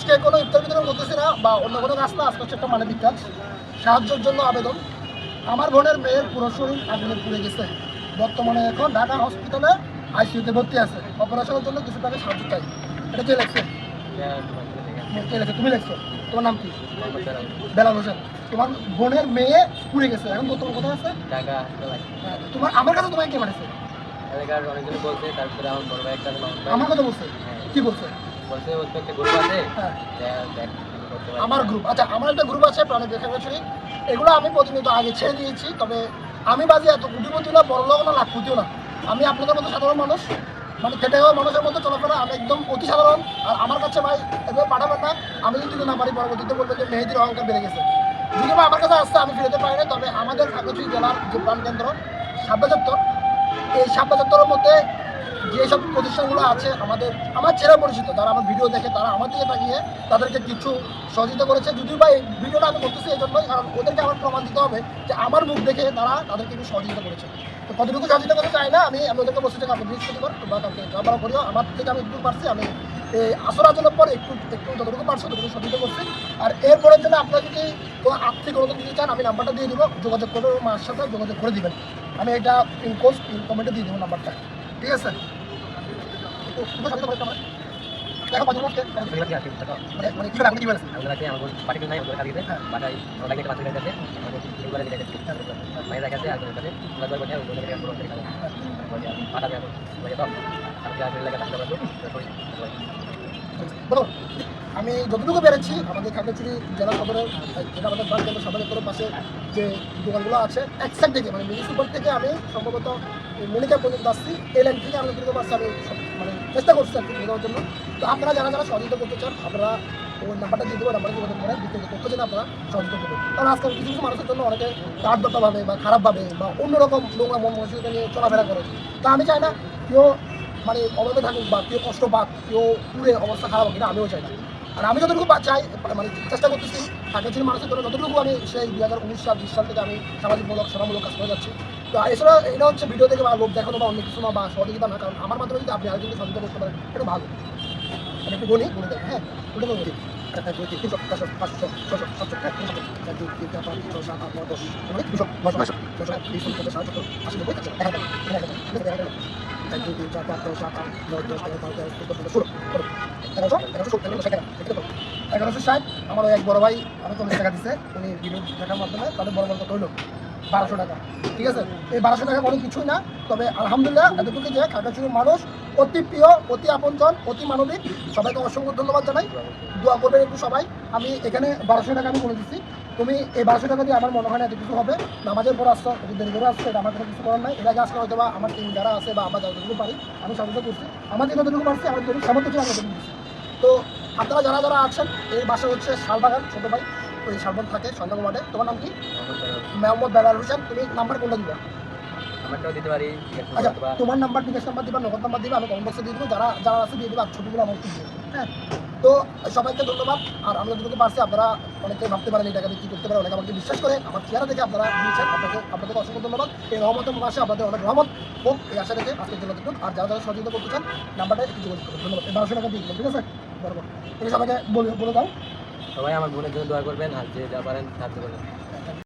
আজকে কোনো ইফতার বিতরণ করতেছি না বা অন্য কোনো কাজ না, আজকে হচ্ছে একটা মানবিক কাজ, সাহায্যের জন্য আবেদন। আমার বোনের মেয়ের পুরো শরীর আগুনে পুড়ে গেছে, বর্তমানে এখন ঢাকা হসপিটালে আইসিইউতে ভর্তি আছে, অপারেশনের জন্য কিছু টাকা সাহায্য চাই। এটা কে লেখছে? কে লেখছে? তুমি লেখছো? তোমার নাম কি? বেলাল হোসেন। তোমার বোনের মেয়ে পুড়ে গেছে, এখন বর্তমানে কোথায় আছে? হ্যাঁ, তোমার আমার কাছে তোমাকে কে পাঠাচ্ছে? আমার কথা বলছে? কি বলছে? হ্যাঁ, আমার গ্রুপ, আচ্ছা আমার একটা গ্রুপ আছে প্রাণী দেখা গেছে, এগুলো আমি প্রতিনিয়ত আগে ছেড়ে দিয়েছি। তবে আমি বাজি এত কোটিপতি না, বড় লোক না, লাখপতিও না। আমি আপনাদের মতো সাধারণ মানুষ, মানে খেটে হওয়া মানুষের মতো চলাফেরা, আমি একদম অতি সাধারণ। আর আমার কাছে ভাই এভাবে পাঠাবেন না, আমি যদি দিতে না পারি পরবর্তীতে বলবেন যে মেহেদির অহংকার বেড়ে গেছে। যদি বা আমার কাছে আসছে আমি ফিরতে পারি না। তবে আমাদের খাগড়াছড়ি জেলার যে প্রাণকেন্দ্র সাবদা চত্বর, এই সাবদা চত্বরের মধ্যে যেসব প্রতিষ্ঠানগুলো আছে আমার চেনা পরিচিত, যারা আমার ভিডিও দেখে তারা আমার দিকে তাকিয়ে তাদেরকে কিছু সহযোগিতা করেছে। যদিও বা এই ভিডিওটা আমি করতেছি এই জন্যই, কারণ ওদেরকে আমার প্রমাণ দিতে হবে যে আমার মুখ দেখে তারা তাদেরকে একটু সহযোগিতা করেছে। তো কতটুকু সহযোগিতা করতে চাই না, আমি ওদেরকে বলছি যে আপনি বৃহস্পতিবার বা কালকে যাবার করিও, আমার থেকে আমি একটু পারছি, আমি এই আসর আচরণের পর একটু একটু যতটুকু পারছি ততটুকু সহযোগিতা করছি। আর এরপরের জন্য আপনারা যদি কোনো আর্থিক অনুদান দিতে চান, আমি নাম্বারটা দিয়ে দেবো, যোগাযোগ করবে, আমার সাথে যোগাযোগ করে দিবেন। আমি এটা কমেন্টে দিয়ে দেবো নাম্বারটা, ঠিক আছে? আমি যতটুকু পেরেছি আমাদের খাগড়াছড়ি জেলা সদরের, যেটা আমাদের ব্রাঞ্চ কেন্দ্র সদরের করে পাশে যে দোকানগুলো আছে এক সাইড থেকে, মানে মিউনিসিপাল থেকে আমি সম্ভবত মিনিকা পর্যন্ত আসছি, এই লাইন থেকে আমি যতটুকু পারছি আমি মানে চেষ্টা করছি আর কি দেওয়ার জন্য। তো আপনারা যারা যারা সহযোগিতা করতে চান, আপনারা ওই নাম্বারটা দিয়ে দেবো, নাম্বারটা যোগাযোগ করেন, বিস্তারিত তথ্য জেনে আপনারা সহযোগিতা করবেন। কারণ আজকাল কিছু কিছু মানুষের জন্য অনেকে কাঠদত্তাভাবে বা খারাপভাবে বা অন্যরকম নোংরা মন মানসিকতা নিয়ে চলাফেরা করে। তা আমি চাই না কেউ মানে অভাবে থাকুক বা কেউ কষ্ট পাক, কেউ পুরে অবস্থা খারাপ হোক, এটা আমিও চাই না। আর আমি যতটুকু চাই মানে চেষ্টা করতেছি খাগড়াছড়ির মানুষের জন্য যতটুকু, আমি সেই 2019 সাল 20 সাল থেকে আমি সামাজিকমূলক সেবামূলক কাজ করে যাচ্ছি। তো এছাড়া এটা হচ্ছে ভিডিও থেকে বা লোক দেখানো বা অন্য কিছু না বা সহযোগিতা না, কারণ আমার মাধ্যমে যদি আপনি আরেকজনকে সহযোগিতা করতে পারেন এটা ভালো। আমি একটু বলি দেখেন, হ্যাঁ ওটা তো বলি, আমার এক বড় ভাই আমি 40 টাকা দিচ্ছে, উনি ভিডিও দেখার মাধ্যমে তাদের বড় বড় কথা হইলো 1200 টাকা, ঠিক আছে? এই 1200 টাকা কোনো কিছুই না। তবে আলহামদুলিল্লাহ এতটুকু যে খাগড়াছড়ির মানুষ অতি প্রিয়, অতি আপনজন, অতি মানবিক, সবাইকে অসংখ্য ধন্যবাদ জানাই। দোয়া করবেন একটু সবাই। আমি এখানে 1200 টাকা আমি বলে দিচ্ছি, তুমি এই 1200 টাকা দিয়ে আমার মনে হয় না এত কিছু হবে। নামাজের পর আসছো, একটু দেরি করে আসছো, এটা আমার কোনো কিছু করার নাই। এর আগে আসলে হয়তো বা আমার টিম যারা আছে বা আমরা যতটুকু পারি আমি সহযোগিতা করছি, আমাদের যতটুকু পারছি আমার যতটুকু সামর্থ্য ছিল আমি ততটুকু দিচ্ছি। তো আপনারা যারা যারা আছেন, এর বাসা হচ্ছে শালবাগান, ছোটো ভাই ওই শালবাগ থাকে সন্ধ্যা ওয়ার্ডে। তোমার নাম কি? মোহাম্মদ বেলাল হোসেন। তুমি নাম্বার কোনটা দিবা? আচ্ছা, তোমার নাম্বার, বিকাশ নাম্বার দিবা, নগদ নাম্বার দিবা, আমি কমেন্ট বক্সে দিয়ে দেবো, যারা যারা আছে দিয়ে দেবো, আর ছবিগুলো আমার দিয়ে দেবো, হ্যাঁ? তো সবাইকে ধন্যবাদ। আর আমি যতটুকু পারছি, আপনারা অনেকে ভাবতে পারেন এই টাকাতে কী করতে পারে, অনেকে আমাকে বিশ্বাস করে আমার চেহারা দেখে আপনারা দিয়েছেন, আপনাদের অসংখ্য ধন্যবাদ। এই রহমতের মাসে আপনাদের অনেক রহমত হোক, এই আশা রেখে আজকের জন্য কিন্তু। আর যারা যারা সহযোগিতা করতে চান নাম্বারটা একটু যোগাযোগ করবেন। ধন্যবাদ। এই 1200 টাকা দিয়ে দিবেন, ঠিক আছে? বরাবর তুমি সবাইকে বলে দাও, সবাই আমার বোনের জন্য দোয়া করবেন, আর যে যা পারেন সাহায্য করবেন।